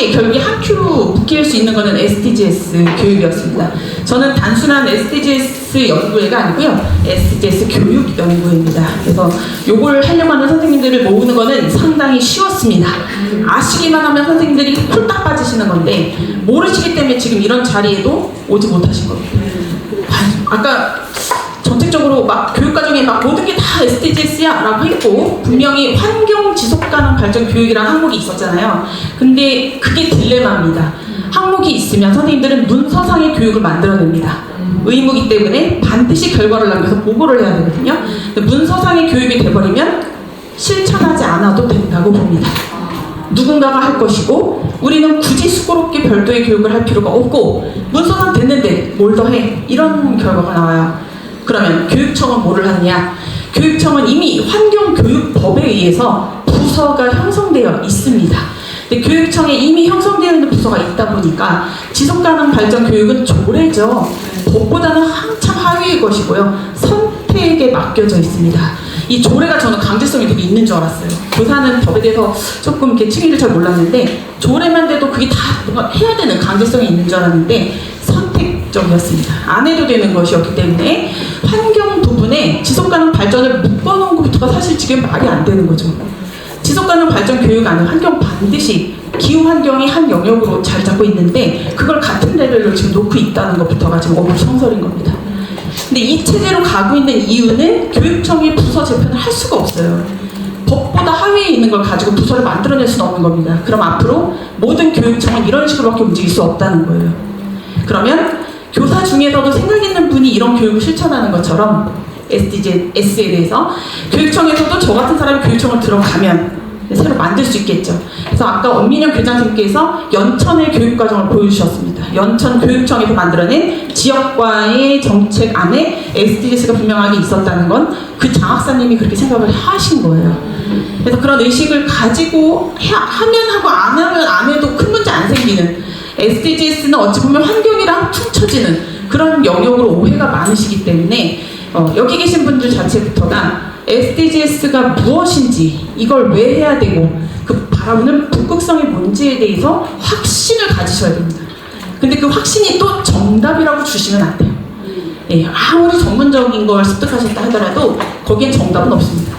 당시에 결국에 한 큐로 묶일 수 있는 거는 SDGs 교육이었습니다. 저는 단순한 SDGs 연구회가 아니고요, SDGs 교육 연구회입니다. 그래서 요걸 하려고 하는 선생님들을 모으는 거는 상당히 쉬웠습니다. 아시기만 하면 선생님들이 홀딱 빠지시는 건데 모르시기 때문에 지금 이런 자리에도 오지 못하신 겁니다. 아까 정책적으로 막 교육과정에 막 모든 게 다 SDGs야 라고 했고 분명히 환경 지속가능 발전 교육이라는 항목이 있었잖아요. 근데 그게 딜레마입니다. 항목이 있으면 선생님들은 문서상의 교육을 만들어냅니다. 의무이기 때문에 반드시 결과를 남겨서 보고를 해야 되거든요. 문서상의 교육이 돼버리면 실천하지 않아도 된다고 봅니다. 누군가가 할 것이고 우리는 굳이 수고롭게 별도의 교육을 할 필요가 없고 문서상 됐는데 뭘 더 해? 이런 결과가 나와요. 그러면 교육청은 뭐를 하느냐? 교육청은 이미 환경교육법에 의해서 부서가 형성되어 있습니다. 근데 교육청에 이미 형성되어 있는 부서가 있다 보니까 지속가능 발전 교육은 조례죠. 법보다는 한참 하위의 것이고요. 선택에 맡겨져 있습니다. 이 조례가 저는 강제성이 되게 있는 줄 알았어요. 교사는 법에 대해서 조금 이렇게 층위를 잘 몰랐는데 조례만 돼도 그게 다 뭔가 해야 되는 강제성이 있는 줄 알았는데 선택적이었습니다. 안 해도 되는 것이었기 때문에 환경 부분에 지속가능 발전을 묶어놓은 것부터가 사실 지금 말이 안 되는 거죠. 지속가능 발전 교육 안에 환경 반드시 기후 환경이 한 영역으로 자리 잡고 있는데 그걸 같은 레벨로 지금 놓고 있다는 것부터가 지금 어불성설인 겁니다. 근데 이 체제로 가고 있는 이유는 교육청이 부서 재편을 할 수가 없어요. 법보다 하위에 있는 걸 가지고 부서를 만들어낼 수는 없는 겁니다. 그럼 앞으로 모든 교육청은 이런 식으로밖에 움직일 수 없다는 거예요. 그러면 교사 중에서도 생각 있는 분이 이런 교육을 실천하는 것처럼 SDGs에 대해서 교육청에서도 저 같은 사람이 교육청을 들어가면 새로 만들 수 있겠죠. 그래서 아까 엄민영 교장님께서 연천의 교육과정을 보여주셨습니다. 연천 교육청에서 만들어낸 지역과의 정책 안에 SDGs가 분명하게 있었다는 건 그 장학사님이 그렇게 생각을 하신 거예요. 그래서 그런 의식을 가지고 하면 하고 안 하면 안 해도 큰 문제 안 생기는 SDGs는 어찌 보면 환경이랑 퉁쳐지는 그런 영역으로 오해가 많으시기 때문에 여기 계신 분들 자체부터가 SDGs가 무엇인지 이걸 왜 해야 되고 그 바라보는 북극성이 뭔지에 대해서 확신을 가지셔야 됩니다. 근데 그 확신이 또 정답이라고 주시면 안 돼요. 예, 아무리 전문적인 걸 습득하셨다 하더라도 거기엔 정답은 없습니다.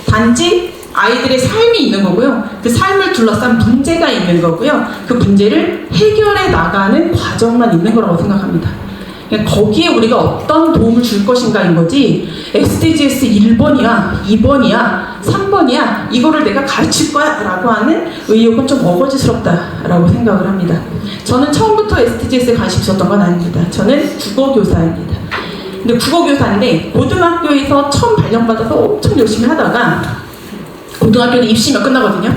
단지 아이들의 삶이 있는 거고요. 그 삶을 둘러싼 문제가 있는 거고요. 그 문제를 해결해 나가는 과정만 있는 거라고 생각합니다. 거기에 우리가 어떤 도움을 줄 것인가인 거지 SDGs 1번이야, 2번이야, 3번이야 이거를 내가 가르칠 거야 라고 하는 의욕은 좀 어거지스럽다라고 생각을 합니다. 저는 처음부터 SDGs에 관심 있었던 건 아닙니다. 저는 국어교사입니다. 근데 국어교사인데 고등학교에서 처음 발령받아서 엄청 열심히 하다가 고등학교는 입시면 끝나거든요.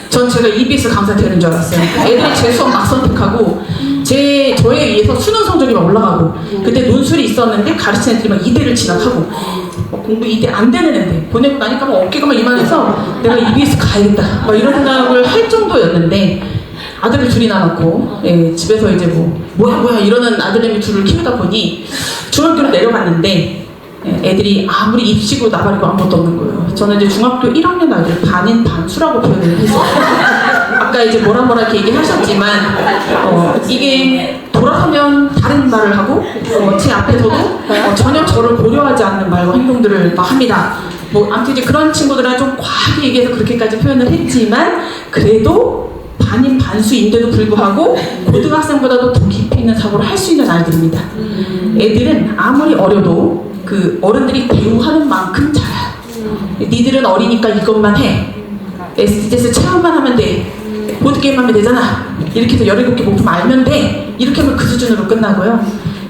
전 제가 EBS 강사 되는 줄 알았어요. 애들이 제 수업 막 선택하고 저에 의해서 수능 성적이 막 올라가고 그때 논술이 있었는데 가르치는 애들이 막 2대를 진학하고 공부 2대 안 되는 애들 보내고 나니까 막 어깨가 막 이만해서 내가 EBS 가야겠다 막 이런 생각을 할 정도였는데 아들을 둘이나 낳고 예, 집에서 이제 뭐야 이러는 아들내미 둘을 키우다 보니 중학교로 내려갔는데 애들이 아무리 입시고 나발이고 아무것도 없는 거예요. 저는 이제 중학교 1학년 아이들 반인 반수라고 표현을 했어요. 아까 이제 뭐라 이렇게 얘기하셨지만 이게 돌아서면 다른 말을 하고 제 앞에서도 전혀 저를 고려하지 않는 말과 행동들을 막 합니다. 아무튼 이제 그런 친구들은 좀 과하게 얘기해서 그렇게까지 표현을 했지만 그래도 반인 반수인데도 불구하고 고등학생보다도 더 깊이 있는 사고를 할 수 있는 아이들입니다. 애들은 아무리 어려도 그 어른들이 대우하는 만큼 잘해요. 니들은 어리니까 이것만 해. SDGs 체험만 하면 돼. 보드게임 하면 되잖아. 이렇게 해서 17개 목표 알면 돼. 이렇게 하면 그 수준으로 끝나고요.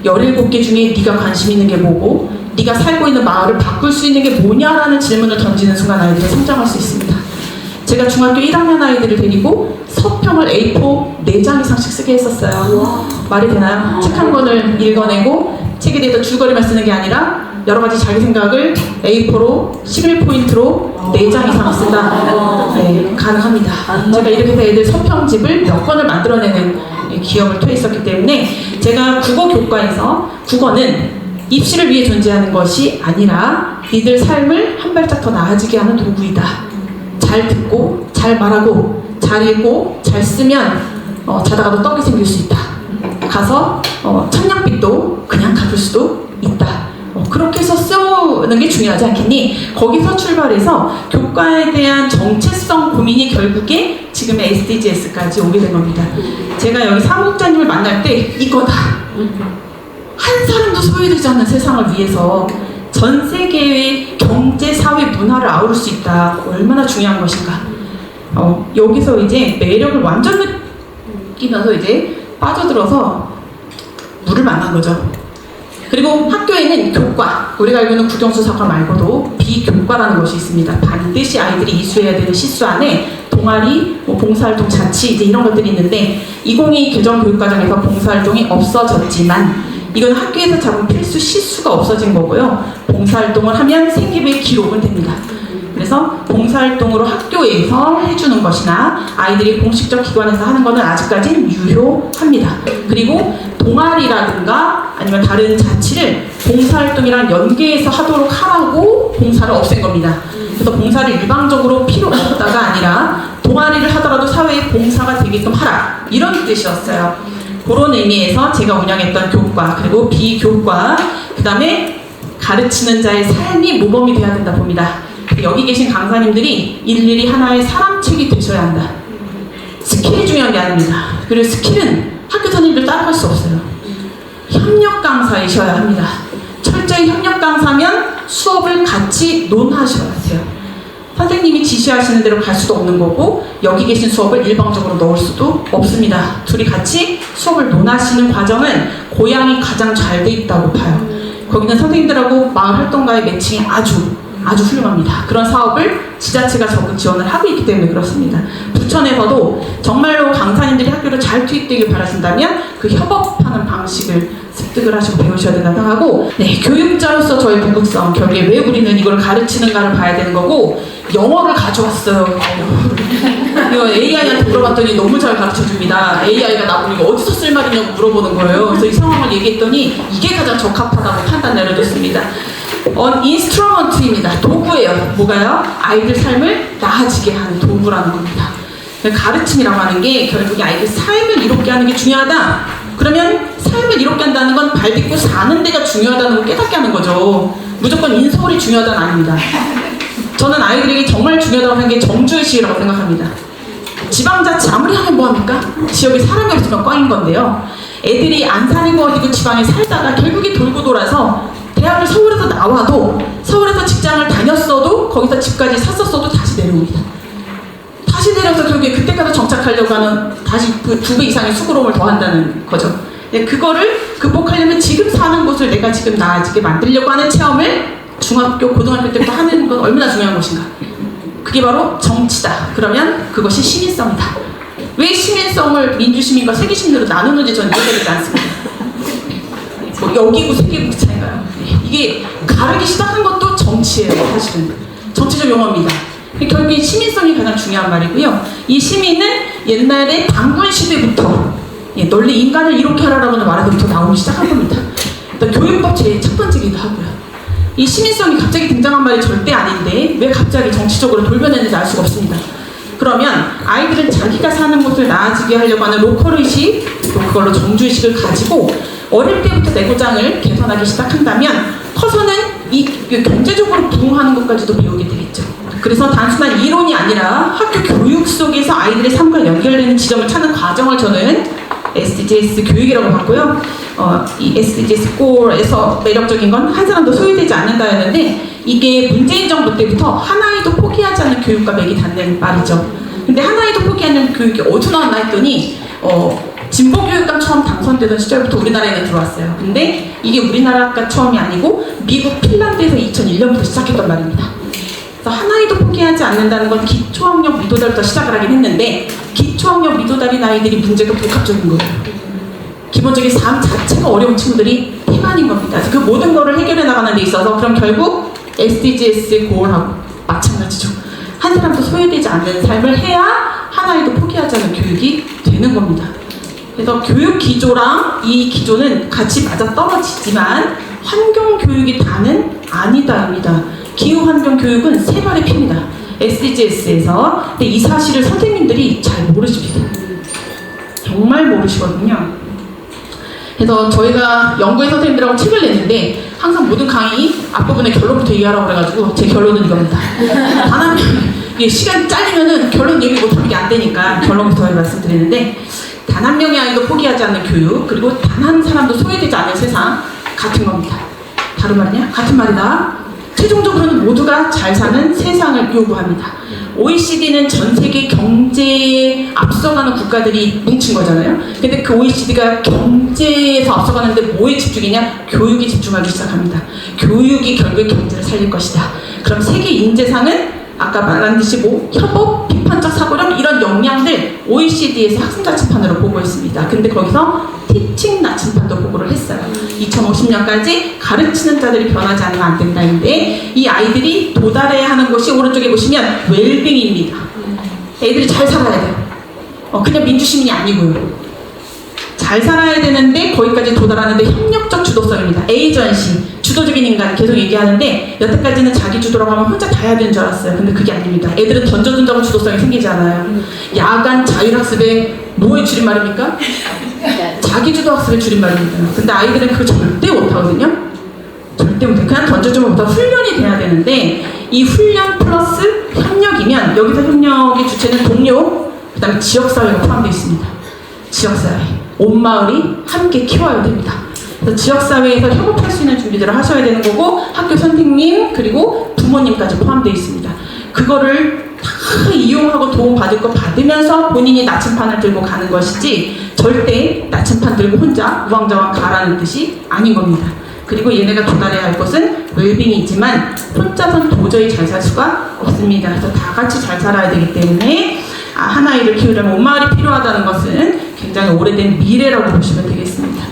17개 중에 네가 관심 있는 게 뭐고 네가 살고 있는 마을을 바꿀 수 있는 게 뭐냐라는 질문을 던지는 순간 아이들이 성장할 수 있습니다. 제가 중학교 1학년 아이들을 데리고 서평을 A4 4장 이상씩 쓰게 했었어요. 말이 되나요? 책 한 권을 읽어내고 책에 대해서 줄거리만 쓰는 게 아니라 여러 가지 자기 생각을 A4로 11포인트로 4장 이상 쓴다. 네, 가능합니다. 제가 이렇게 해서 애들 서평집을 몇 권을 만들어내는 기업을 토했었기 때문에 제가 국어 교과에서 국어는 입시를 위해 존재하는 것이 아니라 니들 삶을 한 발짝 더 나아지게 하는 도구이다. 잘 듣고 잘 말하고 잘 읽고 잘 쓰면 자다가도 떡이 생길 수 있다. 가서 청량빛도 그냥 갚을 수도 있다. 그렇게 해서 쓰는 게 중요하지 않겠니? 거기서 출발해서 교과에 대한 정체성 고민이 결국에 지금의 SDGs까지 오게 된 겁니다. 제가 여기 사무국장님을 만날 때 이거다. 한 사람도 소외되지 않는 세상을 위해서 전 세계의 경제, 사회, 문화를 아우를 수 있다. 얼마나 중요한 것인가. 여기서 이제 매력을 완전 느끼면서 이제 빠져들어서 물을 만난 거죠. 그리고 학교에는 교과, 우리가 알고 있는 국영수사과 말고도 비교과라는 것이 있습니다. 반드시 아이들이 이수해야 되는 시수 안에 동아리, 봉사활동, 자치 이제 이런 것들이 있는데 2022 개정교육과정에서 봉사활동이 없어졌지만 이건 학교에서 잡은 필수 시수가 없어진 거고요. 봉사활동을 하면 생계부의 기록은 됩니다. 그래서 봉사활동으로 학교에서 해주는 것이나 아이들이 공식적 기관에서 하는 것은 아직까지는 유효합니다. 그리고 동아리라든가 아니면 다른 자치를 봉사활동이랑 연계해서 하도록 하라고 봉사를 없앤 겁니다. 그래서 봉사를 일방적으로 필요 없다가 아니라 동아리를 하더라도 사회에 봉사가 되게끔 하라 이런 뜻이었어요. 그런 의미에서 제가 운영했던 교과 그리고 비교과 그 다음에 가르치는 자의 삶이 모범이 되어야 된다 봅니다. 여기 계신 강사님들이 일일이 하나의 사람책이 되셔야 한다. 스킬이 중요한 게 아닙니다. 그리고 스킬은 학교 선생님들 따라갈 수 없어요. 협력 강사이셔야 합니다. 철저히 협력 강사면 수업을 같이 논하셔야 하세요. 선생님이 지시하시는 대로 갈 수도 없는 거고 여기 계신 수업을 일방적으로 넣을 수도 없습니다. 둘이 같이 수업을 논하시는 과정은 고향이 가장 잘 돼 있다고 봐요. 거기는 선생님들하고 마을 활동가의 매칭이 아주 훌륭합니다. 그런 사업을 지자체가 적극 지원을 하고 있기 때문에 그렇습니다. 부천에서도 정말로 강사님들이 학교로 잘 투입되길 바라신다면 그 협업하는 방식을 습득을 하시고 배우셔야 된다고 생각하고 교육자로서 저의 궁극성 결국에 왜 우리는 이걸 가르치는가를 봐야 되는 거고 영어를 가져왔어요. 이거 AI한테 물어봤더니 너무 잘 가르쳐줍니다. AI가 나보고 이거 어디서 쓸 말이냐고 물어보는 거예요. 그래서 이 상황을 얘기했더니 이게 가장 적합하다고 판단 내려줬습니다. 인스트루먼트입니다. 도구예요. 뭐가요? 아이들 삶을 나아지게 하는 도구라는 겁니다. 가르침이라고 하는 게 결국에 아이들 삶을 이롭게 하는 게 중요하다. 그러면 삶을 이롭게 한다는 건 발 딛고 사는 데가 중요하다는 걸 깨닫게 하는 거죠. 무조건 인서울이 중요하다는 아닙니다. 저는 아이들에게 정말 중요하다고 하는 게 정주의식이라고 생각합니다. 지방자치 아무리 하면 뭐합니까? 지역에 사람이 없으면 꽝인 건데요. 애들이 안 사는 거 어디고 지방에 살다가 결국에 돌고 돌아서 대학을 서울에서 나와도 서울에서 직장을 다녔어도 거기서 집까지 샀었어도 다시 내려옵니다. 다시 내려서 결국에 그때까지 정착하려고 하는 다시 그 2배 이상의 수고로움을 더한다는 거죠. 그거를 극복하려면 지금 사는 곳을 내가 지금 나아지게 만들려고 하는 체험을 중학교, 고등학교 때부터 하는 건 얼마나 중요한 것인가. 그게 바로 정치다. 그러면 그것이 시민성이다. 왜 시민성을 민주시민과 세계시민으로 나누는지 저는 이해되지 않습니다. 뭐 여기고 세계고 그 차이인가요? 이게 가르기 시작한 것도 정치예요. 사실은 정치적 용어입니다. 결국에 시민성이 가장 중요한 말이고요. 이 시민은 옛날에 당군 시대부터 널리 인간을 이렇게 하라라고 말하기부터 나오기 시작한 겁니다. 일단 교육법 제 첫 번째기도 하고요. 이 시민성이 갑자기 등장한 말이 절대 아닌데 왜 갑자기 정치적으로 돌변했는지 알 수가 없습니다. 그러면 아이들은 자기가 사는 곳을 나아지게 하려고 하는 로컬의식, 또 그걸로 정주의식을 가지고 어릴 때부터 내고장을 개선하기 시작한다면 커서는 이 경제적으로 부흥하는 것까지도 배우게 되겠죠. 그래서 단순한 이론이 아니라 학교 교육 속에서 아이들의 삶과 연결되는 지점을 찾는 과정을 저는 SDGs 교육이라고 봤고요. 이 SDGs 골에서 매력적인 건 한 사람도 소외되지 않는다였는데 이게 문재인 정부 때부터 하나이도 포기하지 않는 교육과 맥이 닿는 말이죠. 근데 하나이도 포기하는 교육이 어디서 나왔나 했더니 진보교육감 처음 당선되던 시절부터 우리나라에는 들어왔어요. 근데 이게 우리나라가 처음이 아니고 미국, 핀란드에서 2001년부터 시작했던 말입니다. 그래서 하나이도 포기하지 않는다는 건 기초학력 미도달부터 시작을 하긴 했는데 기초학력 미도달인 아이들이 문제가 복합적인 거예요. 기본적인 삶 자체가 어려운 친구들이 태반인 겁니다. 그 모든 거를 해결해 나가는 데 있어서 그럼 결국 SDGs 고올하고 마찬가지죠. 한 사람도 소외되지 않는 삶을 해야 하나이도 포기하지 않는 교육이 되는 겁니다. 그래서 교육 기조랑 이 기조는 같이 맞아 떨어지지만 환경 교육이 다는 아니다입니다. 기후 환경 교육은 세 발의 피입니다. SDGs에서. 근데 이 사실을 선생님들이 잘 모르십니다. 정말 모르시거든요. 그래서 저희가 연구회 선생님들하고 책을 냈는데 항상 모든 강의 앞부분에 결론부터 얘기하라고 그래가지고 제 결론은 이겁니다. 단 한 명, 시간 잘리면은 결론 얘기 못하면 이게 안 되니까 결론부터 말씀드리는데, 단 한 명의 아이도 포기하지 않는 교육, 그리고 단 한 사람도 소외되지 않을 세상, 같은 겁니다. 다른 말이냐? 같은 말이다. 최종적으로는 모두가 잘 사는 세상을 요구합니다. OECD는 전 세계 경제에 앞서가는 국가들이 뭉친 거잖아요. 근데 그 OECD가 경제에서 앞서가는데 뭐에 집중이냐? 교육에 집중하기 시작합니다. 교육이 결국에 경제를 살릴 것이다. 그럼 세계 인재상은 아까 말한 듯이 뭐 협업, 비판적 사고력 이런 역량들 OECD에서 학생 나침판으로 보고했습니다. 근데 거기서 티칭 나침판도 보고를 했어요. 2050년까지 가르치는 자들이 변하지 않으면 안 된다인데, 이 아이들이 도달해야 하는 것이 오른쪽에 보시면 웰빙입니다. 애들이 잘 살아야 돼요. 그냥 민주시민이 아니고요. 잘 살아야 되는데 거기까지 도달하는데 협력적 주도성입니다. 에이전시, 주도적인 인간 계속 얘기하는데, 여태까지는 자기 주도라고 하면 혼자 다 해야 되는 줄 알았어요. 근데 그게 아닙니다. 애들은 던져준다고 주도성이 생기지 않아요. 야간 자율학습의 뭐의 줄임말입니까? 자기주도 학습의 줄임말입니다. 근데 아이들은 그거 절대 못하거든요. 절대 못해. 그냥 던져주면 못하고 훈련이 돼야 되는데, 이 훈련 플러스 협력이면, 여기서 협력의 주체는 동료, 그 다음에 지역사회가 포함되어 있습니다. 지역사회. 온 마을이 함께 키워야 됩니다. 그래서 지역사회에서 협업할 수 있는 준비들을 하셔야 되는 거고, 학교 선생님 그리고 부모님까지 포함되어 있습니다. 그거를 다 이용하고 도움받을 거 받으면서 본인이 나침판을 들고 가는 것이지, 절대 나침판 들고 혼자 우왕좌왕 가라는 뜻이 아닌 겁니다. 그리고 얘네가 도달해야 할 것은 웰빙이지만 혼자선 도저히 잘 살 수가 없습니다. 그래서 다 같이 잘 살아야 되기 때문에 한 아이를 키우려면 온 마을이 필요하다는 것은 굉장히 오래된 미래라고 보시면 되겠습니다.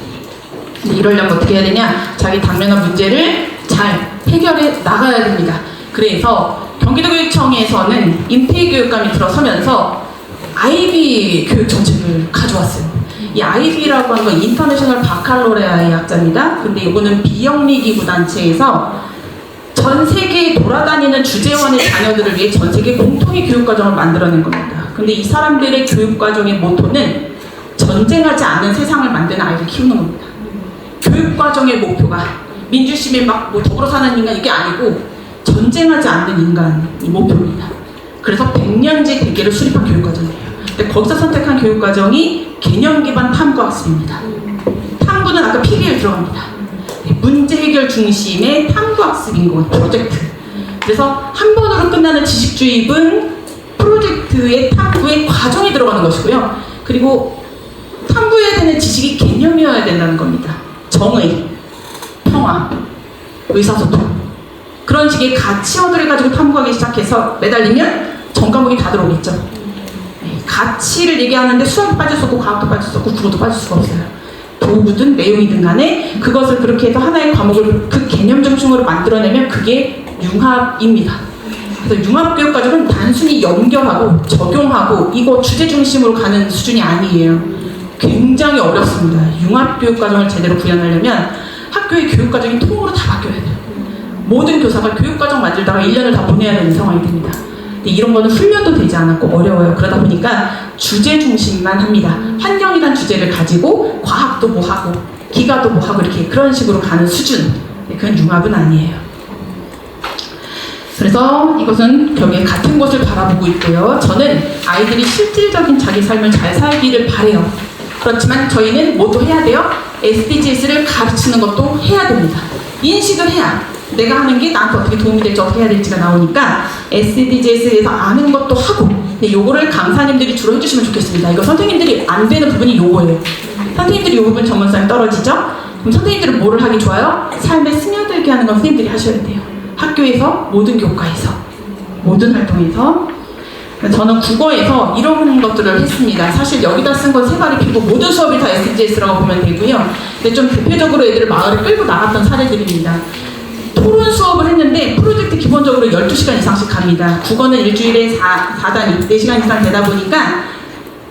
근데 이러려면 어떻게 해야 되냐? 자기 당면한 문제를 잘 해결해 나가야 됩니다. 그래서 경기도교육청에서는 임태교육감이 들어서면서 IB 교육 정책을 가져왔어요. 이 IB라고 하는 건 인터내셔널 바칼로레아의 약자입니다. 근데 이거는 비영리 기구 단체에서 전 세계에 돌아다니는 주재원의 자녀들을 위해 전 세계 공통의 교육과정을 만들어낸 겁니다. 근데 이 사람들의 교육과정의 모토는 전쟁하지 않는 세상을 만드는 아이를 키우는 겁니다. 교육과정의 목표가 민주시민 막 뭐 더불어 사는 인간 이게 아니고 전쟁하지 않는 인간이 목표입니다. 그래서 100년지 대계를 수립한 교육과정이에요. 근데 거기서 선택한 교육과정이 개념 기반 탐구학습입니다. 탐구는 아까 PBL 들어갑니다. 문제 해결 중심의 탐구학습인 것, 프로젝트. 그래서 한 번으로 끝나는 지식 주입은 프로젝트의 탐구의 과정이 들어가는 것이고요. 그리고 탐구해야 되는 지식이 개념이어야 된다는 겁니다. 정의, 평화, 의사소통. 그런 식의 가치어들을 가지고 탐구하기 시작해서 매달리면 전 과목이 다 들어오겠죠. 가치를 얘기하는데 수학도 빠질 수 없고 과학도 빠질 수 없고 국어도 빠질 수가 없어요. 도구든 내용이든 간에 그것을 그렇게 해서 하나의 과목을 그 개념 중심으로 만들어내면 그게 융합입니다. 그래서 융합교육과정은 단순히 연결하고 적용하고 이거 주제 중심으로 가는 수준이 아니에요. 굉장히 어렵습니다. 융합교육과정을 제대로 구현하려면 학교의 교육과정이 통으로 다 바뀌어야 돼요. 모든 교사가 교육과정 만들다가 1년을 다 보내야 되는 상황이 됩니다. 근데 이런 거는 훈련도 되지 않았고 어려워요. 그러다 보니까 주제 중심만 합니다. 환경이란 주제를 가지고 과학도 뭐 하고 기가도 뭐 하고 이렇게 그런 식으로 가는 수준. 그건 융합은 아니에요. 그래서 이것은 결국에 같은 것을 바라보고 있고요. 저는 아이들이 실질적인 자기 삶을 잘 살기를 바래요. 그렇지만 저희는 뭐도 해야 돼요? SDGs를 가르치는 것도 해야 됩니다. 인식을 해야 내가 하는 게 나한테 어떻게 도움이 될지 어떻게 해야 될지가 나오니까 SDGs에 대해서 아는 것도 하고, 근데 요거를 강사님들이 주로 해주시면 좋겠습니다. 이거 선생님들이 안 되는 부분이 요거예요. 선생님들이 요 부분 전문성이 떨어지죠? 그럼 선생님들은 뭐를 하기 좋아요? 삶에 스며들게 하는 건 선생님들이 하셔야 돼요. 학교에서, 모든 교과에서, 모든 활동에서. 저는 국어에서 이런 것들을 했습니다. 사실 여기다 쓴 건 세 발이 피고 모든 수업이 다 SDGs라고 보면 되고요. 근데 좀 대표적으로 애들을 마을에 끌고 나갔던 사례들입니다. 토론 수업을 했는데 프로젝트 기본적으로 12시간 이상씩 갑니다. 국어는 일주일에 4단위, 4시간 이상 되다 보니까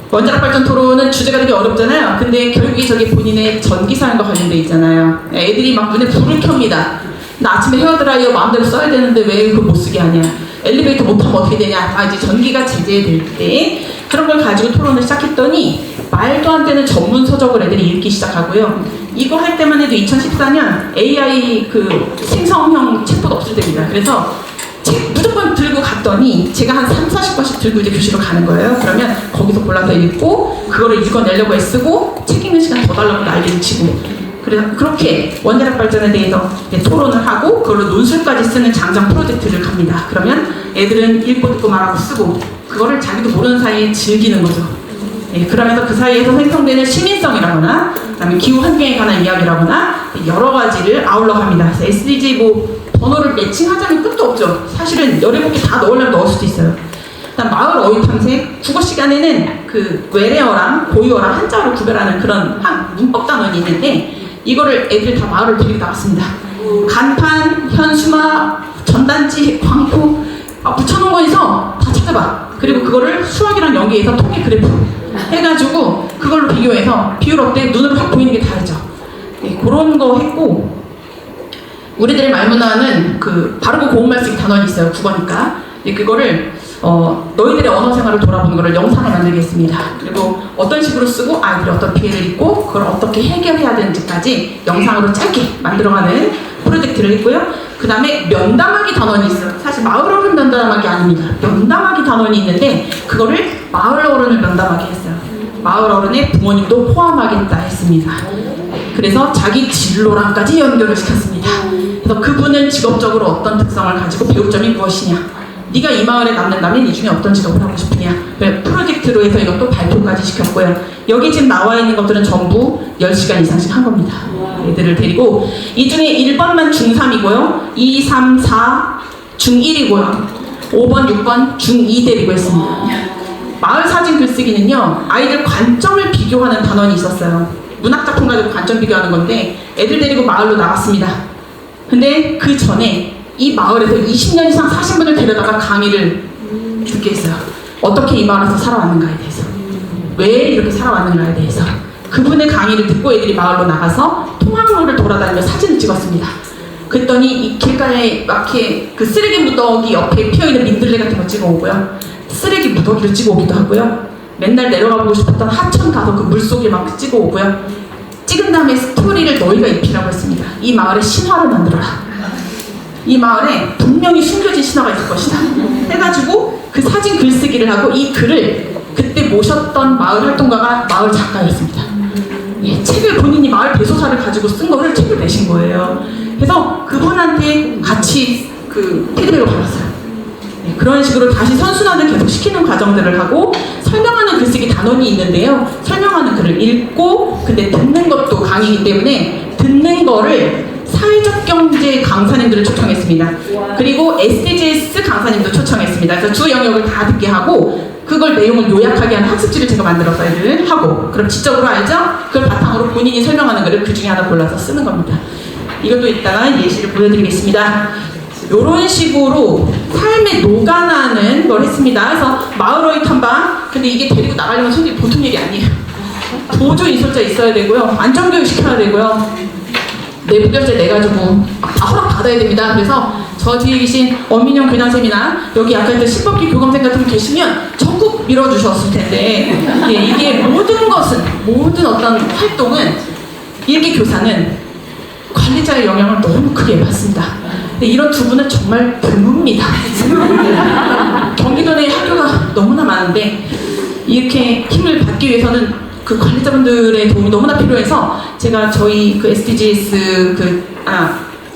원자력 발전 토론은 주제가 되게 어렵잖아요. 근데 결국에 저게 본인의 전기사항과 관련돼 있잖아요. 애들이 막 눈에 불을 켭니다. 나 아침에 헤어드라이어 마음대로 써야 되는데 왜 그걸 못 쓰게 하냐. 엘리베이터 못 타면 어떻게 되냐. 이제 전기가 제재될 때 그런 걸 가지고 토론을 시작했더니 말도 안 되는 전문 서적을 애들이 읽기 시작하고요. 이거 할 때만 해도 2014년 AI 그 생성형 챗봇 없을 때입니다. 그래서 책 무조건 들고 갔더니 제가 한 30-40권씩 들고 이제 교실로 가는 거예요. 그러면 거기서 골라서 읽고 그거를 읽어내려고 애쓰고 책 읽는 시간 더 달라고 난리를 치고 그렇게 원자력 발전에 대해서 토론을 하고 그걸로 논술까지 쓰는 장장 프로젝트를 갑니다. 그러면 애들은 읽고 듣고 말하고 쓰고 그거를 자기도 모르는 사이에 즐기는 거죠. 예, 그러면서 그 사이에서 생성되는 시민성이라거나 그다음에 기후 환경에 관한 이야기라거나 여러 가지를 아울러 갑니다. 그래서 SDG 번호를 매칭하자면 끝도 없죠. 사실은 17개 다 넣으려면 넣을 수도 있어요. 일단 마을 어휘 탐색, 국어 시간에는 그 외래어랑 고유어랑 한자어를 구별하는 그런 문법 단원이 있는데 이거를 애들이 다 마을을 데리고 나갔습니다. 간판, 현수막, 전단지, 광고 붙여놓은 거에서 다 찾아봐. 그리고 그거를 수학이랑 연계해서 통계 그래프 해가지고 그걸로 비교해서 비율 어때? 눈으로 확 보이는 게 다르죠. 네, 그런 거 했고 우리들의 말문화는 그 바르고 고운 말쓰기 단원이 있어요. 국어니까. 그거를 너희들의 언어 생활을 돌아보는 거를 영상을 만들겠습니다. 그리고 어떤 식으로 쓰고 아이들이 어떤 피해를 입고 그걸 어떻게 해결해야 되는지까지 영상으로 짧게 만들어가는 프로젝트를 했고요. 그 다음에 면담하기 단원이 있어요. 사실 마을 어른 면담하기 아닙니다. 면담하기 단원이 있는데 그거를 마을 어른을 면담하게 했어요. 마을 어른의 부모님도 포함하겠다 했습니다. 그래서 자기 진로랑까지 연결을 시켰습니다. 그래서 그분은 직업적으로 어떤 특성을 가지고 배울 점이 무엇이냐, 네가 이 마을에 남는다면 이 중에 어떤 직업을 하고 싶으냐, 프로젝트로 해서 이것도 발표까지 시켰고요. 여기 지금 나와 있는 것들은 전부 10시간 이상씩 한 겁니다. 애들을 데리고 이 중에 1번만 중3이고요 2, 3, 4 중1이고요 5번, 6번 중2 데리고 했습니다. 마을 사진 글쓰기는요 아이들 관점을 비교하는 단원이 있었어요. 문학작품 가지고 관점 비교하는 건데 애들 데리고 마을로 나갔습니다. 근데 그 전에 이 마을에서 20년 이상 사신 분을 데려다가 강의를 듣게 했어요. 어떻게 이 마을에서 살아왔는가에 대해서, 왜 이렇게 살아왔는가에 대해서 그분의 강의를 듣고 애들이 마을로 나가서 통학로를 돌아다니며 사진을 찍었습니다. 그랬더니 이 길가에 이렇게 그 쓰레기 무더기 옆에 피어있는 민들레 같은 거 찍어오고요, 쓰레기 무더기를 찍어오기도 하고요, 맨날 내려가보고 싶었던 하천 가서 그 물속에 막 찍어오고요. 찍은 다음에 스토리를 너희가 입히라고 했습니다. 이 마을에 신화를 만들어라. 이 마을에 분명히 숨겨진 신화가 있을 것이다 해가지고 그 사진 글쓰기를 하고 이 글을 그때 모셨던 마을 활동가가 마을 작가였습니다. 예, 책을 본인이 마을 대소사를 가지고 쓴 거를 책을 내신 거예요. 그래서 그분한테 같이 그 피드백을 받았어요. 예, 그런 식으로 다시 선순환을 계속 시키는 과정들을 하고 설명하는 글쓰기 단원이 있는데요. 설명하는 글을 읽고 근데 듣는 것도 강의이기 때문에 듣는 거를 사회적 경제 강사님들을 초청했습니다. 그리고 SDGs 강사님도 초청했습니다. 그래서 주 영역을 다 듣게 하고 그걸 내용을 요약하게 하는 학습지를 제가 만들어서 애들 하고, 그럼 지적으로 알죠? 그걸 바탕으로 본인이 설명하는 거를 그 중에 하나 골라서 쓰는 겁니다. 이것도 이따가 예시를 보여드리겠습니다. 이런 식으로 삶에 녹아나는 걸 했습니다. 그래서 마을 어휘 탐방, 근데 이게 데리고 나가려면 솔직히 보통 일이 아니에요. 보조 인솔자 있어야 되고요, 안전교육 시켜야 되고요, 내부 결제 내가지고 다 허락 받아야 됩니다. 그래서 저 뒤에 계신 원민영 교장쌤이나 여기 아까 했던 신법기 교감생 같은 분 계시면 적극 밀어주셨을 텐데, 예, 이게 모든 어떤 활동은 일개 교사는 관리자의 영향을 너무 크게 받습니다. 근데 이런 두 분은 정말 드뭅니다. 경기도 내 학교가 너무나 많은데 이렇게 힘을 받기 위해서는 그 관리자분들의 도움이 너무나 필요해서 제가 저희 그 SDGs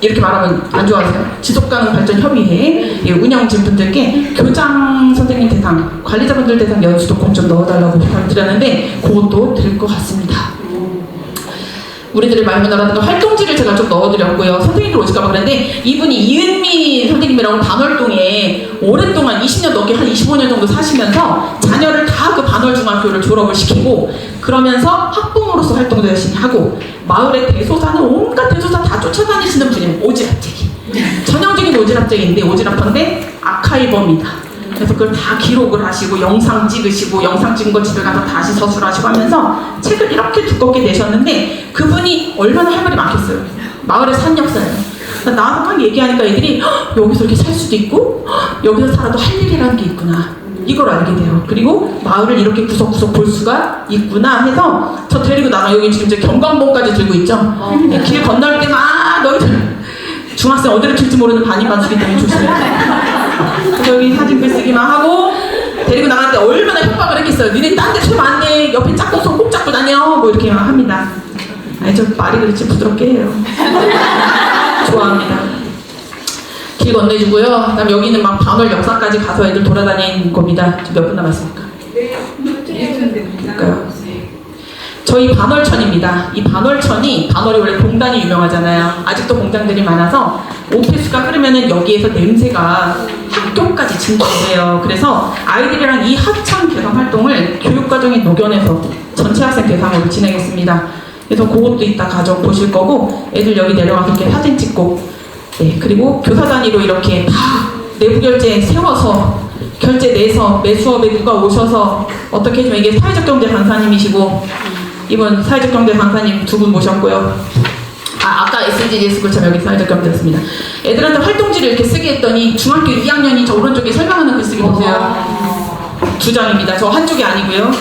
이렇게 말하면 안 좋아하세요? 지속가능발전협의회 운영진 분들께 교장 선생님 대상, 관리자분들 대상 연수도 꼭 좀 넣어달라고 부탁드렸는데 그것도 될 것 같습니다. 우리들의 말문화라든가 활동지를 제가 좀 넣어드렸고요. 선생님들 오실까봐 그랬는데 이분이 이은미 선생님이라고 반월동에 오랫동안 20년 넘게 한 25년 정도 사시면서 자녀를 다 그 반월중학교를 졸업을 시키고 그러면서 학부모로서 활동도 열심히 하고 마을의 대소사는 온갖 대소사 다 쫓아다니시는 분이에요. 오지랖쟁이. 전형적인 오지랖쟁이인데 오지랖한데 아카이버입니다. 그래서 그걸 다 기록을 하시고 영상 찍으시고 영상 찍은 거 집에 가서 다시 서술하시고 하면서 책을 이렇게 두껍게 내셨는데 그분이 얼마나 할 말이 많겠어요. 마을의 산 역사예요. 나와서 막 얘기하니까 애들이 여기서 이렇게 살 수도 있고 여기서 살아도 할 일이라는 게 있구나. 이걸 알게 돼요. 그리고 마을을 이렇게 구석구석 볼 수가 있구나 해서 저 데리고 나가. 여기 지금 이제 경관봉까지 들고 있죠. 네, 길 건널 때 막 너희들 중학생 어디를 튈지 모르는 반인반수기 때문에 조심해요. 그래서 여기 사진 글쓰기만 하고 데리고 나갈 때 얼마나 협박을 했겠어요. 니네 딴 데 좀 안 돼. 옆에 짝꿍 손 꼭 잡고 다녀. 뭐 이렇게 합니다. 아니 저 말이 그렇지 부드럽게 해요. 좋아합니다. 길 건네주고요. 그다음 여기는 막 반월 역사까지 가서 애들 돌아다니는 겁니다. 몇 분 남았습니까? 그러니까요. 저희 반월천입니다. 이 반월천이, 반월이 원래 공단이 유명하잖아요. 아직도 공장들이 많아서 오폐수가 흐르면은 여기에서 냄새가 학교까지 진동돼요. 그래서 아이들이랑 이 합창 개성 활동을 교육과정에 녹여내서 전체 학생 대상으로 진행했습니다. 그래서 그것도 이따 가정 보실 거고, 애들 여기 내려와서 이렇게 사진 찍고, 네, 그리고 교사 단위로 이렇게 다 내부 결제 세워서 결제 내서 매 수업에 누가 오셔서 어떻게 해주면, 이게 사회적 경제 강사님이시고 이번 사회적 경제 강사님 두 분 모셨고요. 아까 SDGs 그참 여기 사회적 경제였습니다. 애들한테 활동지를 이렇게 쓰게 했더니 중학교 2학년이 저 오른쪽에 설명하는 글쓰기 보세요. 2장입니다. 저 한쪽이 아니고요.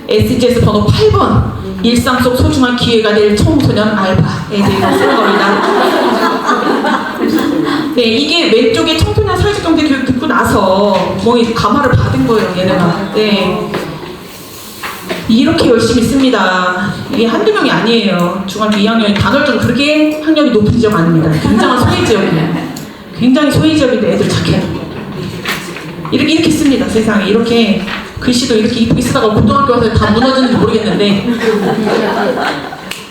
SDGs 번호 8번. 일상 속 소중한 기회가 될 청소년 알바에 대해서 쓰는 겁니다. 네, 이게 왼쪽에 청소년 사회적 경제 교육 듣고 나서 뭐 감화를 받은 거예요, 얘네가. 네. 이렇게 열심히 씁니다. 이게 한두 명이 아니에요. 중학교 2학년이 단월적으로 그렇게 학력이 높은 지역 아닙니다. 굉장한 소외 지역이에요. 굉장히 소외 지역인데 애들 착해요. 이렇게 씁니다. 세상에. 이렇게 글씨도 이렇게 이쁘게 쓰다가 고등학교 와서 다 무너지는지 모르겠는데.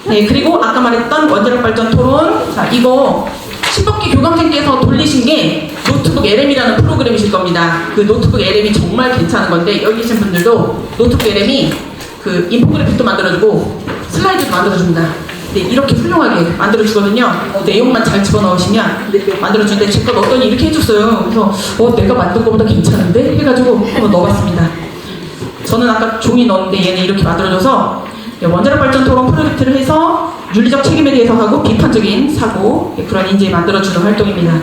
네, 그리고 아까 말했던 원자력 발전 토론. 자, 이거 신법기 교감생께서 돌리신 게 노트북 LM이라는 프로그램이실 겁니다. 그 노트북 LM이 정말 괜찮은 건데, 여기 계신 분들도 노트북 LM이 그 인포그래픽도 만들어주고 슬라이드도 만들어줍니다. 네, 이렇게 훌륭하게 만들어주거든요. 내용만 잘 집어넣으시면 만들어주는데, 제가 넣었더니 이렇게 해줬어요. 그래서 내가 만든 것보다 괜찮은데? 해가지고 한번 넣어봤습니다. 저는 아까 종이 넣었는데 얘는 이렇게 만들어줘서 원자력 발전 토론 프로젝트를 해서 윤리적 책임에 대해서 하고 비판적인 사고, 그런 인재 만들어주는 활동입니다.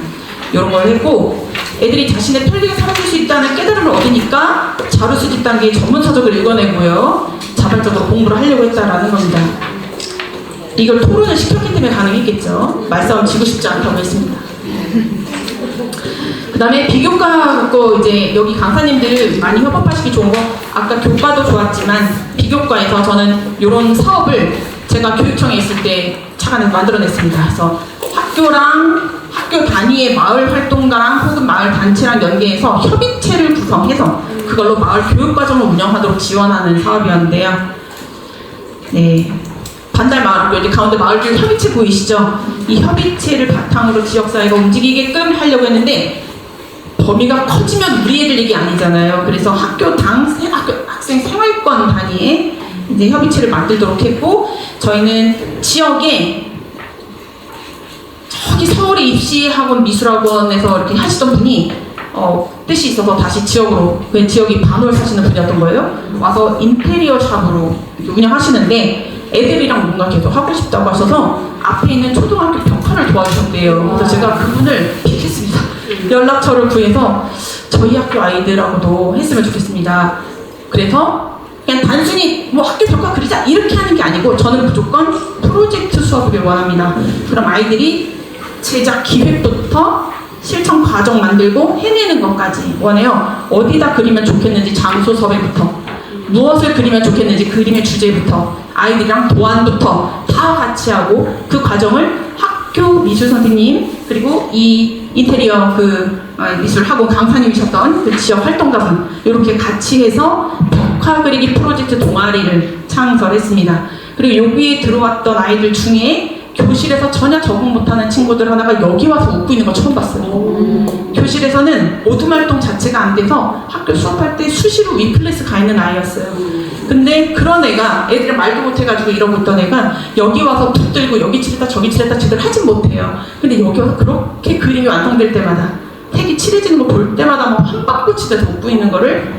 이런 걸 했고, 애들이 자신의 편리하게 살아갈 수 있다는 깨달음을 얻으니까 자료 수집 단계의 전문 서적을 읽어내고요, 자발적으로 공부를 하려고 했다라는 겁니다. 이걸 토론을 시켰기 때문에 가능했겠죠. 말싸움 지고 싶지 않다고 했습니다. 그 다음에 비교과 거, 이제 여기 강사님들 많이 협업하시기 좋은 거, 아까 교과도 좋았지만 비교과에서 저는 이런 사업을 제가 교육청에 있을 때 차관에서 만들어냈습니다. 그래서 학교랑 학교 단위의 마을 활동가랑 혹은 마을 단체랑 연계해서 협의체를 구성해서 그걸로 마을 교육과정을 운영하도록 지원하는 사업이었는데요. 네, 반달 마을, 이제 가운데 마을교육 협의체 보이시죠? 이 협의체를 바탕으로 지역사회가 움직이게끔 하려고 했는데, 범위가 커지면 우리 애들 얘기 아니잖아요. 그래서 학교 학생 생활권 단위의 이제 협의체를 만들도록 했고, 저희는 지역에 저기 서울의 입시학원 미술학원에서 이렇게 하시던 분이 뜻이 있어서 다시 지역으로, 그 지역이 반월 사시는 분이었던 거예요. 와서 인테리어 샵으로 운영하시는데 애들이랑 뭔가 계속 하고 싶다고 하셔서 앞에 있는 초등학교 벽화를 도와주셨대요. 그래서 제가 그분을 픽했습니다. 연락처를 구해서 저희 학교 아이들하고도 했으면 좋겠습니다. 그래서 그냥 단순히 뭐 학교 벽화 그리자 이렇게 하는 게 아니고, 저는 무조건 프로젝트 수업을 원합니다. 그럼 아이들이 제작 기획부터 실천 과정 만들고 해내는 것까지 원해요. 어디다 그리면 좋겠는지 장소 섭외부터, 무엇을 그리면 좋겠는지 그림의 주제부터, 아이들이랑 도안부터 다 같이 하고, 그 과정을 학교 미술 선생님, 그리고 이 인테리어 미술 학원 강사님이셨던 그 지역 활동가분, 이렇게 같이 해서 벽화 그리기 프로젝트 동아리를 창설했습니다. 그리고 여기에 들어왔던 아이들 중에 교실에서 전혀 적응 못하는 친구들 하나가 여기 와서 웃고 있는 거 처음 봤어요. 교실에서는 모둠 활동 자체가 안 돼서 학교 수업할 때 수시로 위클래스 가 있는 아이였어요. 근데 그런 애가, 애들이 말도 못해가지고 이러고 있던 애가 여기 와서 붙들고 여기 칠했다 저기 칠했다 제대로 하진 못해요. 근데 여기 와서 그렇게 그림이 완성될 때마다, 색이 칠해지는 거 볼 때마다 뭐 한박꽃이 돼서 웃고 있는 거를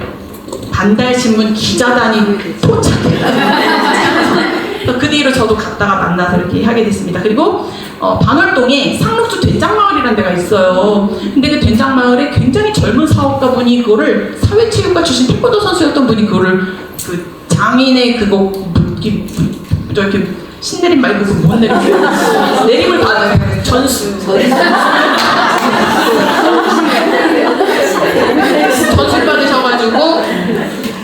반달신문 기자단이 포착해요. 그 뒤로 저도 갔다가 만나서 이렇게 하게 됐습니다. 그리고 반월동에 상록수 된장마을이라는 데가 있어요. 근데 그 된장마을에 굉장히 젊은 사업가분이 그거를 사회체육과 출신 태권도 선수였던 분이 그거를 그 장인의 그거 저렇게 신내림 말고 그 뭔 내림? 내림을 받은 전수 받으셔가지고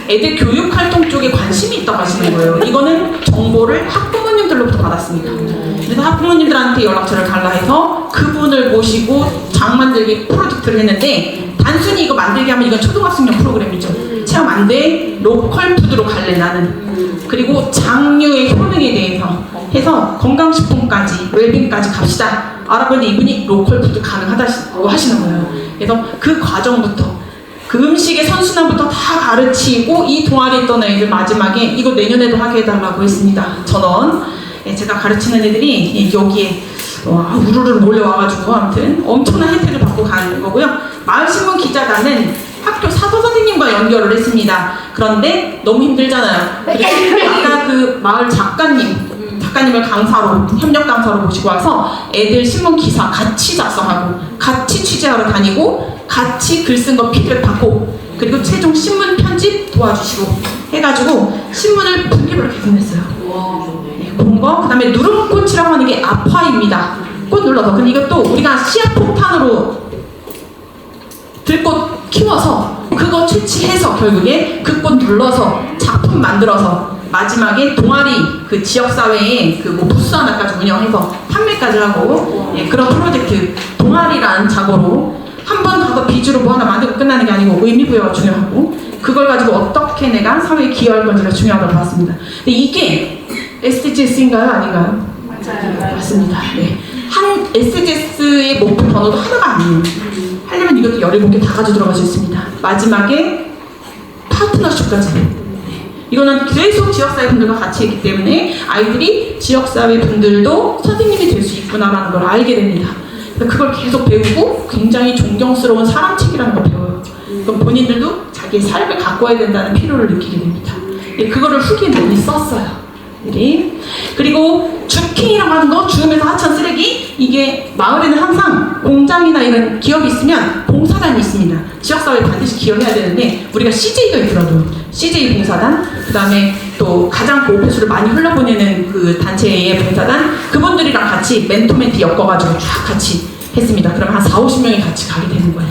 애들 교육 활동 쪽에 관심이 있다고 하시는 거예요. 이거는 정보를 학부모님들로부터 받았습니다. 그래서 학부모님들한테 연락처를 달라 해서 그분을 모시고 장 만들기 프로젝트를 했는데, 단순히 이거 만들게 하면 이건 초등학생용 프로그램이죠. 체험 안 돼. 로컬 푸드로 갈래 나는. 그리고 장류의 효능에 대해서 해서 건강식품까지 웰빙까지 갑시다. 알아보니 이분이 로컬 푸드 가능하다고 하시는 거예요. 그래서 그 과정부터 그 음식의 선순환부터 다 가르치고 이 동아리에 있던 애들 마지막에 이거 내년에도 하게 해달라고 했습니다. 전원. 제가 가르치는 애들이 여기에 우르르 몰려와가지고 아무튼 엄청난 혜택을 받고 가는 거고요. 마을신문 기자단은 학교 사서 선생님과 연결을 했습니다. 그런데 너무 힘들잖아요. 아까 그 마을 작가님을 강사로, 협력 강사로 모시고 와서 애들 신문 기사 같이 작성하고 같이 취재하러 다니고 같이 글 쓴 거 피드백 받고 그리고 최종 신문 편집 도와주시고 해가지고 신문을 분기부를 개선했어요. 네, 그런 거. 그 다음에 누름꽃이라고 하는 게 아파입니다. 꽃 눌러서. 근데 이것도 우리가 씨앗 폭탄으로 들꽃 키워서 그거 채취해서 결국에 그 꽃 눌러서 작품 만들어서 마지막에 동아리 그 지역사회에 그 뭐 부스 하나까지 운영해서 판매까지 하고 그런 프로젝트 동아리라는 작어로 한 번 가서 비주로 뭐 하나 만들고 끝나는 게 아니고 의미부여가 중요하고 그걸 가지고 어떻게 내가 사회에 기여할 건지가 중요하다고 봤습니다. 근데 이게 SDGs인가요? 아닌가요? 맞아요. 맞습니다. 네. 한 SDGs의 목표 번호도 하나가 아니에요. 하려면 이것도 17개 다 가지고 들어갈 수 있습니다. 마지막에 파트너십까지. 이거는 계속 지역사회 분들과 같이 했기 때문에 아이들이 지역사회 분들도 선생님이 될 수 있구나라는 걸 알게 됩니다. 그걸 계속 배우고 굉장히 존경스러운 사람책이라는 걸 배워요. 그럼 본인들도 자기의 삶을 가꿔야 된다는 필요를 느끼게 됩니다. 그거를 후기에 많이 썼어요. 그리고 주킹이라고 하는 거, 죽음에서 하천 쓰레기, 이게 마을에는 항상 공장이나 이런 기업이 있으면 봉사단이 있습니다. 지역사회에 반드시 기여해야 되는데 우리가 CJ가 있더라고요. CJ 봉사단, 그 다음에 또 가장 고폐수를 많이 흘러보내는 그 단체의 봉사단, 그분들이랑 같이 멘토멘티 엮어가지고 쫙 같이 했습니다. 그럼 한 40-50명이 같이 가게 되는 거예요.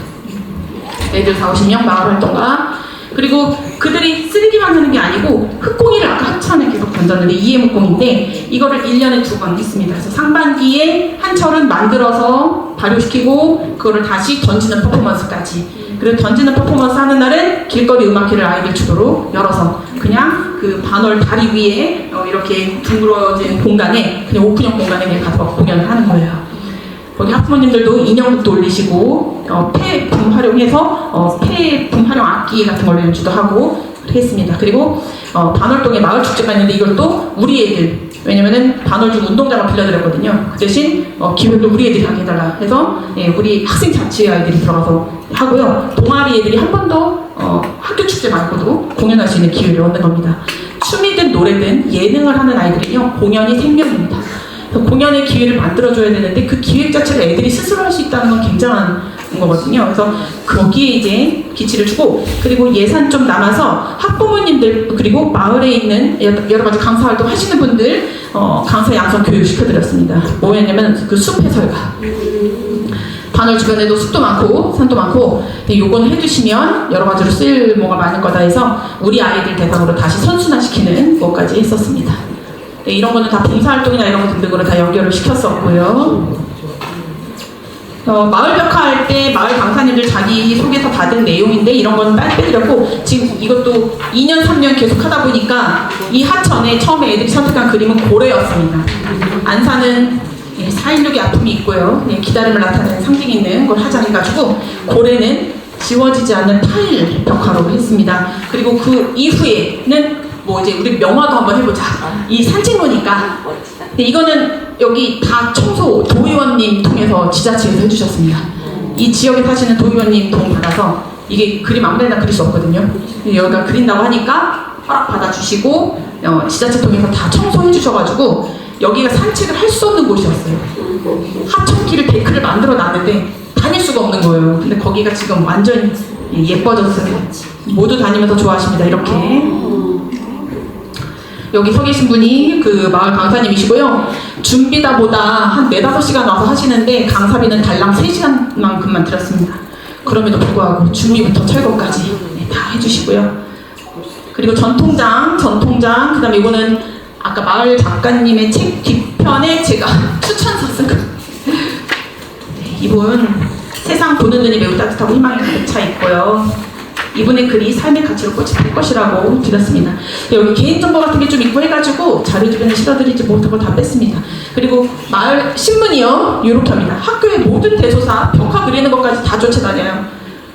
애들 40-50명 마을활동가. 그리고 그들이 쓰레기만 하는 게 아니고 흙공이를 아까 한참에 계속 던졌는데 이해목공인데 이거를 1년에 2번 했습니다. 그래서 상반기에 한 철은 만들어서 발효시키고 그거를 다시 던지는 퍼포먼스까지. 그리고 던지는 퍼포먼스 하는 날은 길거리 음악회를 아이들 주도로 열어서 그냥 그 반월 다리 위에 이렇게 둥그러진 공간에 그냥 오픈형 공간에 그냥 가서 공연을 하는 거예요. 거기 학부모님들도 인형극도 올리시고 폐품 활용해서 폐품 활용 악기 같은 걸로 연주도 하고 했습니다. 그리고 반월동에 마을 축제가 있는데 이걸 또 우리 애들, 왜냐면은 반월중 운동장을 빌려드렸거든요. 그 대신 기획도 우리 애들이 하게 해달라 해서 우리 학생 자치회 아이들이 들어가서 하고요. 동아리 애들이 한 번 더 학교 축제 말고도 공연할 수 있는 기회를 얻는 겁니다. 춤이든 노래든 예능을 하는 아이들은요, 공연이 생명입니다. 공연의 기회를 만들어줘야 되는데 그 기획 자체를 애들이 스스로 할 수 있다는 건 굉장한 거거든요. 그래서 거기에 이제 기치를 주고, 그리고 예산 좀 남아서 학부모님들 그리고 마을에 있는 여러 가지 강사 활동 하시는 분들 강사 양성 교육 시켜드렸습니다. 뭐였냐면 그 숲 해설가. 반월 주변에도 숲도 많고 산도 많고 요거는 해주시면 여러 가지로 쓸모가 많을 거다 해서 우리 아이들 대상으로 다시 선순환시키는 것까지 했었습니다. 네, 이런 거는 다 봉사활동이나 이런 거 등등으로 다 연결을 시켰었고요. 마을 벽화 할 때 마을 강사님들 자기 소개서 받은 내용인데 이런 거는 빨리 빼드렸고, 지금 이것도 2년 3년 계속 하다 보니까 이 하천에 처음에 애들이 선택한 그림은 고래였습니다. 안산은 4.16의 아픔이 있고요. 기다림을 나타내는 상징 있는 걸 하자 해가지고 고래는 지워지지 않는 타일 벽화로 했습니다. 그리고 그 이후에는 뭐 이제 우리 명화도 한번 해보자. 이 산책로니까. 근데 이거는 여기 다 청소 도의원님 통해서 지자체에서 해주셨습니다. 이 지역에 사시는 도의원님 도움 받아서 이게 그림 아무데나 그릴 수 없거든요. 여기가 그린다고 하니까 허락 받아주시고 지자체 통해서 다 청소해 주셔가지고 여기가 산책을 할 수 없는 곳이었어요. 하천길을 데크를 만들어 놨는데 다닐 수가 없는 거예요. 근데 거기가 지금 완전 예뻐졌어요. 모두 다니면서 좋아하십니다. 이렇게. 여기 서 계신 분이 그 마을 강사님이시고요. 준비다보다 한 4-5시간 와서 하시는데 강사비는 달랑 3시간만큼만 들었습니다. 그럼에도 불구하고 준비부터 철거까지 다 해주시고요. 그리고 전통장, 그 다음에 이거는 아까 마을 작가님의 책 뒤편에 제가 추천서 쓴 거. 이분 세상 보는 눈이 매우 따뜻하고 희망이 가득 차 있고요. 이분의 글이 삶의 가치로 꽃이 필 것이라고 드렸습니다. 여기 개인정보 같은 게 좀 있고 해가지고 자료 주변에 실어드리지 못하고 다 뺐습니다. 그리고 마을 신문이요. 이렇게 합니다. 학교의 모든 대소사, 벽화 그리는 것까지 다 쫓아다녀요.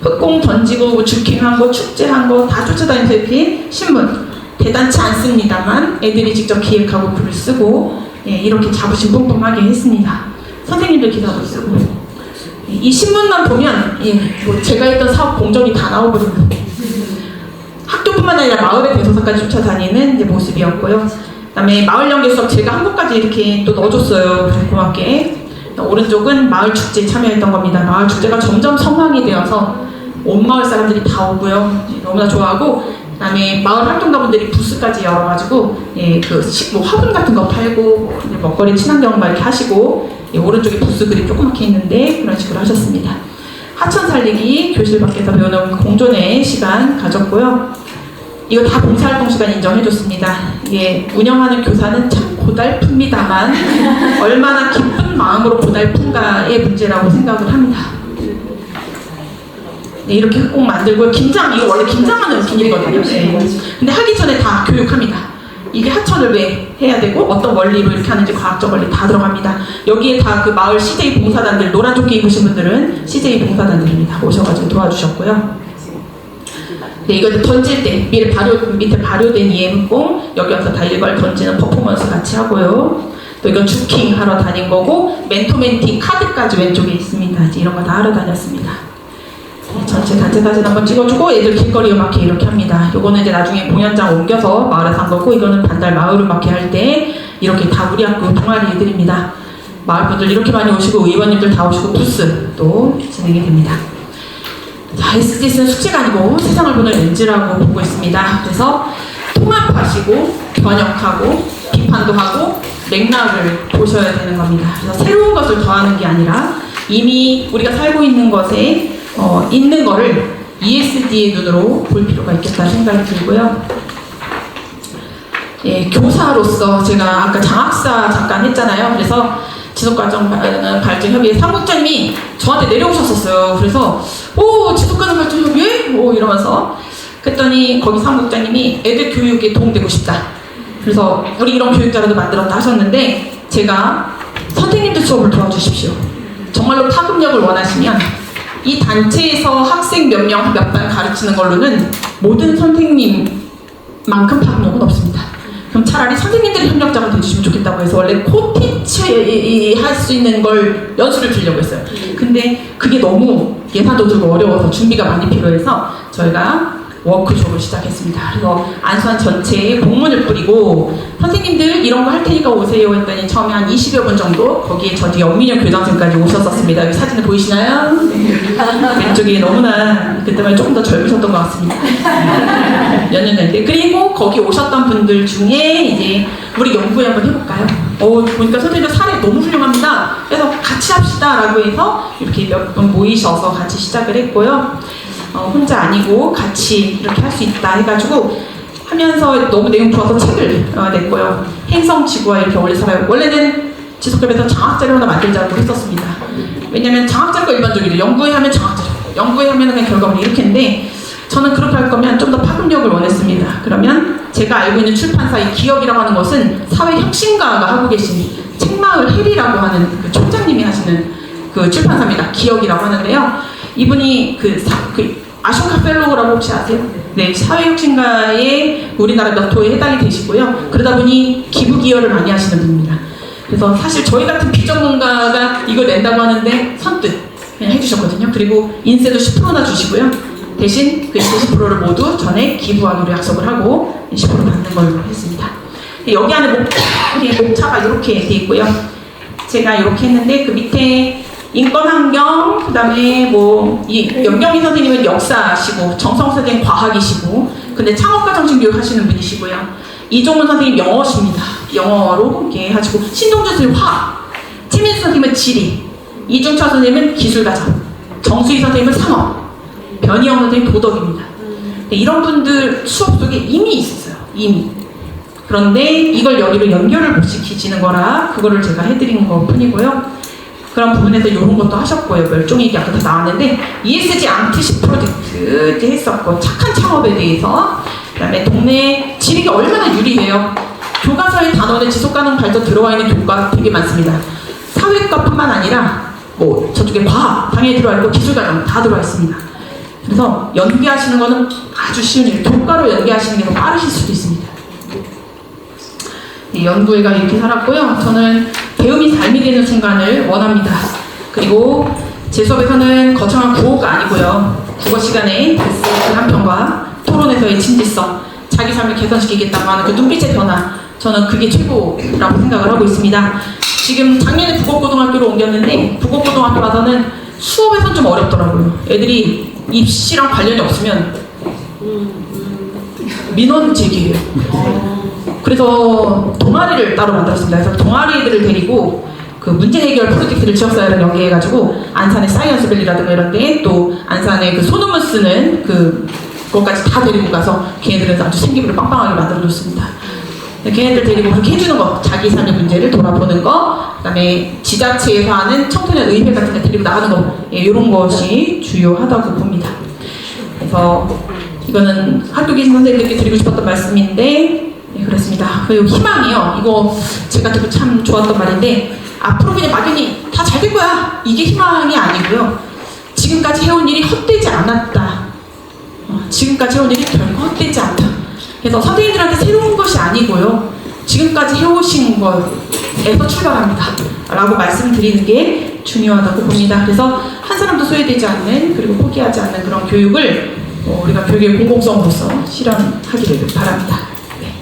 흑공 던지고 주킹한 거, 축제한 거 다 쫓아다니면서 이렇게 신문. 대단치 않습니다만 애들이 직접 기획하고 글을 쓰고 이렇게 자부심 뿜뿜하게 했습니다. 선생님들 기사도 쓰고. 이 신문만 보면 뭐 제가 했던 사업 공정이 다 나오거든요. 학교뿐만 아니라 마을의 대소사까지 쫓아다니는 이제 모습이었고요. 그다음에 마을 연계수업 제가 한 곳까지 이렇게 또 넣어줬어요. 고맙게. 오른쪽은 마을 축제에 참여했던 겁니다. 마을 축제가 점점 성황이 되어서 온 마을 사람들이 다 오고요. 너무나 좋아하고, 그다음에 마을 활동가분들이 부스까지 열어가지고 뭐 화분 같은 거 팔고 먹거리 친환경 막 이렇게 하시고, 오른쪽에 부스들이 조그맣게 있는데 그런 식으로 하셨습니다. 하천 살리기 교실 밖에서 배우는 공존의 시간 가졌고요. 이거 다 봉사활동 시간 인정해줬습니다. 운영하는 교사는 참 고달픕니다만 얼마나 기쁜 마음으로 고달픈가의 문제라고 생각을 합니다. 이렇게 흑공 만들고 김장, 이거 원래 김장하는 비닐이거든요. 근데 하기 전에 다 교육합니다. 이게 하천을 왜 해야 되고 어떤 원리로 이렇게 하는지 과학적 원리 다 들어갑니다. 여기에 다 그 마을 CJ 봉사단들, 노란 조끼 입으신 분들은 CJ 봉사단들입니다. 오셔가지고 도와주셨고요. 이거 던질 때 밑에 발효된 EM공 여기 와서 다 일괄 던지는 퍼포먼스 같이 하고요. 또 이건 주킹 하러 다닌 거고, 멘토멘티 카드까지 왼쪽에 있습니다. 이제 이런 거 다 하러 다녔습니다. 전체 단체 사진 한번 찍어주고 애들 길거리 음악회 이렇게 합니다. 요거는 이제 나중에 공연장 옮겨서 마을에서 한 거고, 이거는 반달 마을 음악회 할 때 이렇게 다 우리 학교 동아리 애들입니다. 마을분들 이렇게 많이 오시고 의원님들 다 오시고 부스 또 진행이 됩니다. 자, SDS는 숙제가 아니고 세상을 보는 렌즈라고 보고 있습니다. 그래서 통합하시고 변형하고 비판도 하고 맥락을 보셔야 되는 겁니다. 그래서 새로운 것을 더하는 게 아니라 이미 우리가 살고 있는 것에 있는 거를 ESD의 눈으로 볼 필요가 있겠다 생각이 들고요. 교사로서 제가 아까 장학사 잠깐 했잖아요. 그래서 지속가정 발전협의회 사무국장님이 저한테 내려오셨었어요. 그래서 지속가정 발전협의회? 이러면서 그랬더니 거기 사무국장님이 애들 교육에 도움되고 싶다. 그래서 우리 이런 교육자료도 만들었다 하셨는데, 제가 선생님들 수업을 도와주십시오. 정말로 파급력을 원하시면 이 단체에서 학생 몇 명, 몇 반 가르치는 걸로는 모든 선생님만큼 파급력은 없습니다. 그럼 차라리 선생님들이 협력자가 되주시면 좋겠다고 해서 원래 코티치 할 수 있는 걸 연수를 드리려고 했어요. 근데 그게 너무 예산도 들고 어려워서 준비가 많이 필요해서 저희가 워크숍을 시작했습니다. 그래서 안수한 전체에 공문을 뿌리고 선생님들 이런 거 할 테니까 오세요 했더니 처음에 한 20여 분 정도, 거기에 저 뒤에 엄민영 교장선생까지 오셨었습니다. 여기 사진을 보이시나요? 왼쪽에 너무나 그때만 조금 더 젊으셨던 것 같습니다. 몇 년 전인데. 그리고 거기 오셨던 분들 중에 이제 우리 연구회 한번 해볼까요? 보니까 선생님들 사례 너무 훌륭합니다. 그래서 같이 합시다 라고 해서 이렇게 몇 분 모이셔서 같이 시작을 했고요. 혼자 아니고 같이 이렇게 할 수 있다 해가지고 하면서 너무 내용 좋아서 책을 냈고요. 행성지구와 이렇게 어울려 살아요. 원래는 지속협에서 장학자료 하나 만들자고 했었습니다. 왜냐면 장학자료가 일반적이죠. 연구회 하면 장학자료, 연구회 하면 그냥 결과물 이렇게 했는데, 저는 그렇게 할 거면 좀 더 파급력을 원했습니다. 그러면 제가 알고 있는 출판사, 이 기업이라고 하는 것은 사회혁신가가 하고 계신 책마을 해리라고 하는 그 총장님이 하시는 그 출판사입니다. 기업이라고 하는데요. 이분이 아쇼카 펠로우라고 혹시 아세요? 네, 사회혁신가의 우리나라 몇 호에 해당이 되시고요. 그러다 보니 기부 기여를 많이 하시는 분입니다. 그래서 사실 저희 같은 비전문가가 이거 낸다고 하는데 선뜻 그냥 해주셨거든요. 그리고 인세도 10%나 주시고요. 대신 그 인세 10%를 모두 전에 기부하기로 약속을 하고 10% 받는 걸로 했습니다. 여기 안에 목차가 이렇게 돼 있고요. 제가 이렇게 했는데 그 밑에 인권환경, 그다음에 이 연경희 선생님은 역사시고 정성 선생님 과학이시고, 근데 창업과 정신교육 하시는 분이시고요. 이종문 선생님 영어십니다. 영어로 이렇게 하시고, 신동준 선생님 화학, 최민수 선생님은 지리, 이중철 선생님은 기술가정, 정수희 선생님은 산업, 변희영 선생님 도덕입니다. 이런 분들 수업 속에 이미 있었어요. 이미. 그런데 이걸 여기로 연결을 못 시키시는 거라 그거를 제가 해드린 것 뿐이고요. 그런 부분에서 이런 것도 하셨고요. 멸종위기 아까 다 나왔는데 ESG 암트식 프로젝트 했었고, 착한 창업에 대해서, 그다음에 동네 지리기 얼마나 유리해요. 교과서의 단원에 지속가능 발전 들어와 있는 교과가 되게 많습니다. 사회과뿐만 아니라 저쪽에 과학 당연히 들어와 있고 기술과정 다 들어와 있습니다. 그래서 연계하시는 거는 아주 쉬운 일, 교과로 연계하시는 게 더 빠르실 수도 있습니다. 연구회가 이렇게 살았고요. 저는 배움이 삶이 되는 순간을 원합니다. 그리고 제 수업에서는 거창한 구호가 아니고요. 국어 시간에 글쓰기 한 편과 토론에서의 진지성, 자기 삶을 개선시키겠다고 하는 그 눈빛의 변화, 저는 그게 최고라고 생각을 하고 있습니다. 지금 작년에 북업고등학교로 옮겼는데, 북업고등학교 와서는 수업에선 좀 어렵더라고요. 애들이 입시랑 관련이 없으면 민원 제기해요. 그래서 동아리를 따로 만들었습니다. 그래서 동아리들을 데리고 그 문제 해결 프로젝트를 지역사회랑 연계해가지고 안산의 사이언스밸리라든가 이런데, 또 안산의 그 소논문 쓰는 그것까지 다 데리고 가서 걔네들은 아주 생기부를 빵빵하게 만들어줬습니다. 걔네들 데리고 그렇게 해주는 거, 자기 삶의 문제를 돌아보는 거, 그다음에 지자체에서 하는 청소년 의회 같은 데 데리고 나가는 거, 이런 것이 주요하다고 봅니다. 그래서 이거는 학교 계신 선생님들께 드리고 싶었던 말씀인데, 그렇습니다. 그리고 희망이요. 이거 제가 듣고 참 좋았던 말인데, 앞으로 그냥 막연히 다 잘 될 거야, 이게 희망이 아니고요. 지금까지 해온 일이 헛되지 않았다. 지금까지 해온 일이 결코 헛되지 않다. 그래서 선생님들한테 새로운 것이 아니고요. 지금까지 해오신 것에서 출발합니다. 라고 말씀드리는 게 중요하다고 봅니다. 그래서 한 사람도 소외되지 않는, 그리고 포기하지 않는 그런 교육을 우리가 교육의 공공성으로서 실현하기를 바랍니다. 네.